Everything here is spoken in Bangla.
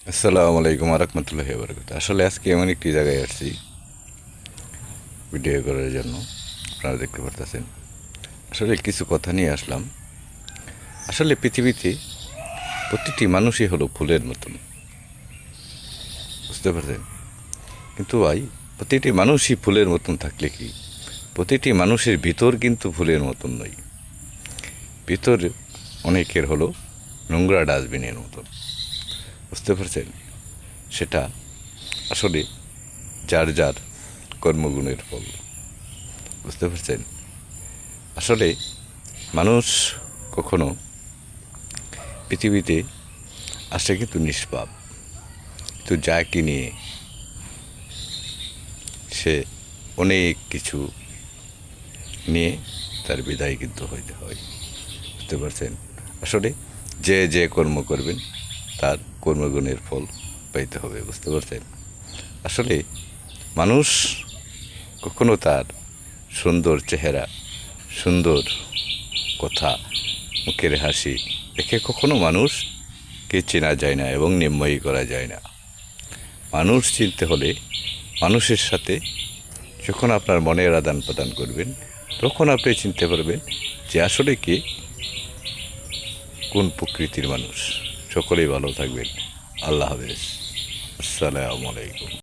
আসসালামু আলাইকুম রহমতুল্লাহি বারাকাতুহু। আসলে আজকে এমন একটি জায়গায় আসছি ভিডিও করার জন্য। আপনারা দেখতে পারতেছেন, আসলে কিছু কথা নিয়ে আসলাম। আসলে পৃথিবীতে প্রতিটি মানুষই হলো ফুলের মতন, বুঝতে পারছেন? কিন্তু ভাই, প্রতিটি মানুষই ফুলের মতন থাকলে কি প্রতিটি মানুষের ভিতর কিন্তু ফুলের মতন নয়। ভিতর অনেকের হলো নোংরা ডাস্টবিনের মতন, বুঝতে পারছেন? সেটা আসলে যার যার কর্মগুণের ফল, বুঝতে পারছেন? আসলে মানুষ কখনো পৃথিবীতে আসে কিন্তু নিষ্পাপ, কিন্তু যাকে নিয়ে সে অনেক কিছু নিয়ে তার বিদায় কিন্তু হইতে হয়, বুঝতে পারছেন? আসলে যে যে কর্ম করবেন তার কর্মগুণের ফল পাইতে হবে, বুঝতে পারছেন? আসলে মানুষ কখনো তার সুন্দর চেহারা, সুন্দর কথা, মুখের হাসি দেখে কখনো মানুষকে চেনা যায় না এবং নির্ময়ী করা যায় না। মানুষ চিনতে হলে মানুষের সাথে যখন আপনার মনের আদান প্রদান করবেন, তখন আপনি চিনতে পারবেন যে আসলে কে কোন প্রকৃতির মানুষ। সকলেই ভালো থাকবেন। আল্লাহ হাফেজ। আসসালামু আলাইকুম।